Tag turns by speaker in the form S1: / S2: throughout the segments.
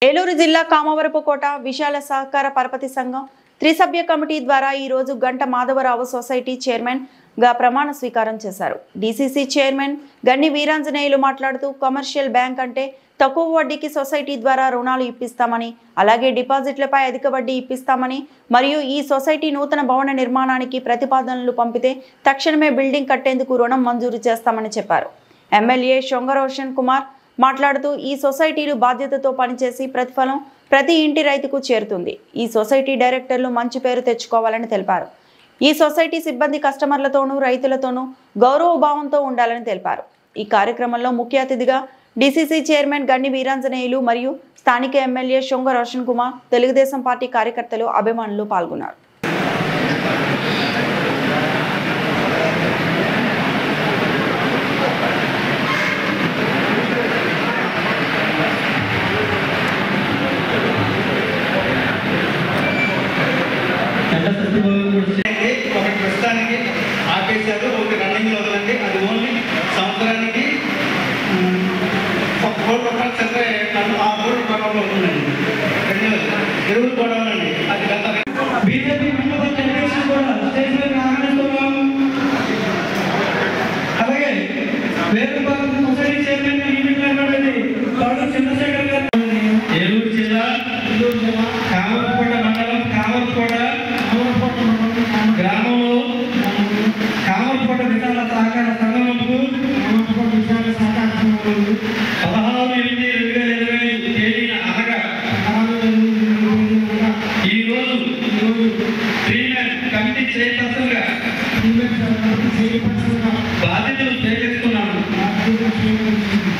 S1: ఏలూరు జిల్లా కామవరపుకోట విశాల సహకార పరపతి సంఘం త్రిసభ్య కమిటీ ద్వారా ఈ రోజు గంట మాధవరావు సొసైటీ చైర్మన్ గా ప్రమాణ స్వీకారం చేశారు. డీసీసీ చైర్మన్ గన్ని వీరాంజనేయులు మాట్లాడుతూ కమర్షియల్ బ్యాంక్ అంటే తక్కువ వడ్డీకి సొసైటీ ద్వారా రుణాలు ఇప్పిస్తామని, అలాగే డిపాజిట్లపై అధిక వడ్డీ ఇప్పిస్తామని మరియు ఈ సొసైటీ నూతన భవన నిర్మాణానికి ప్రతిపాదనలు పంపితే తక్షణమే బిల్డింగ్ కట్టేందుకు రుణం మంజూరు చేస్తామని చెప్పారు. ఎమ్మెల్యే షొంగరోషన్ కుమార్ మాట్లాడుతూ ఈ సొసైటీలు బాధ్యతతో పనిచేసి ప్రతిఫలం ప్రతి ఇంటి రైతుకు చేరుతుంది. ఈ సొసైటీ డైరెక్టర్లు మంచి పేరు తెచ్చుకోవాలని తెలిపారు. ఈ సొసైటీ సిబ్బంది కస్టమర్లతోనూ రైతులతోనూ గౌరవ భావంతో ఉండాలని తెలిపారు. ఈ కార్యక్రమంలో ముఖ్య అతిథిగా డీసీసీ చైర్మన్ గన్ని వీరాంజనేయులు మరియు స్థానిక ఎమ్మెల్యే షొంగ రోషన్ కుమార్, తెలుగుదేశం పార్టీ కార్యకర్తలు, అభిమానులు పాల్గొన్నారు.
S2: ప్రస్తుతానికి ఆపేశారు, ఒక రన్నింగ్ లో వదలండి. అది ఓన్లీ సంవత్సరానికి ₹1 చంద్ర ఆ బోర్డు ప్రకారంలో ఉంటుందండి. ఎరువులు కూడా ఉందండి. అది గత బీజేపీ అలాగే వేరే సొసైటీ చైర్మన్ చంద్రశేఖర్ గారు, ఏలూరు జిల్లా కామరపుకోట మండలం కామరపుకోట గ్రామంలో కామరపుకోట విశాల సహకార సంఘంకు 16/8/2020 తేదీన అనగా ఈరోజు త్రీమెన్ కమిటీ చైర్పర్సన్గా బాధ్యతలు స్వీకరిస్తున్నాను.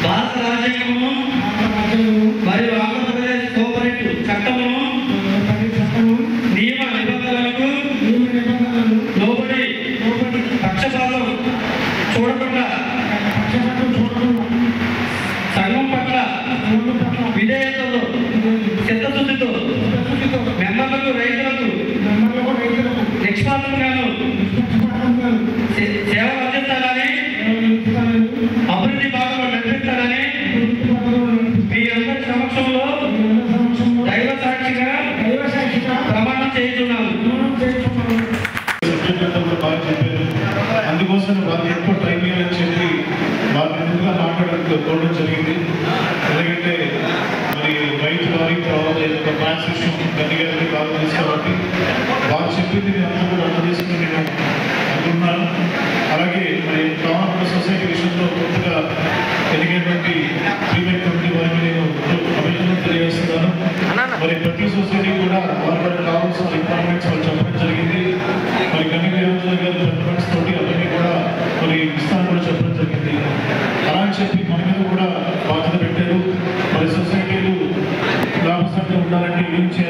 S2: భారత రాజ్యాంగము మరియు ఆంధ్రప్రదేశ్ కోఆపరేటివ్ చట్టమును నియమ నిబంధనలకు లోబడి పక్షపాతం చూడకుండా సంఘం పట్ల విధేయతలో చిత్తశుద్ధితో మెంబర్లకు రైతులకు నిష్పాతంగాను సేవలు అందిస్తానని, అభివృద్ధి బాటలో నడిపిస్తానని మీ అందరి సమక్షంలో దైవ సాక్షిగా ప్రమాణం చేస్తున్నాను.
S3: అందుకోసం వాళ్ళు ఎక్కువ ట్రైన్ అని చెప్పి వాళ్ళని ముందుగా మాట్లాడడం జరిగింది. ఎందుకంటే మరి రైతు వారి తర్వాత ట్రాన్స్మిషన్ గట్టిగా కావాలి కాబట్టి వాళ్ళు చెప్పింది నేను అందరూ కూడా అర్థం చేసుకుని నేను అనుకున్నాను. అలాగే మరి కామన్ సొసైటీ విషయంలో కొత్తగా ఎదిగేటువంటి ప్రీమియం కమిటీ వారికి నేను అభినందనలు తెలియజేస్తున్నాను. మరి ప్రతి సొసైటీ కూడా వాళ్ళకి కావాల్సిన రిక్వైర్మెంట్స్ వాళ్ళు చెప్పడం జరిగింది. మరి గన్ని వీరాంజనేయులు గారి రిక్వైర్మెంట్స్ తోటి అవన్నీ కూడా మరి ఇస్తాను కూడా చెప్పడం జరిగింది. అలా అని చెప్పి మన మీద కూడా బాధ్యత పెట్టారు. మరి సొసైటీలు లాభసాటిగా ఉండాలంటే ఏం చేయాలి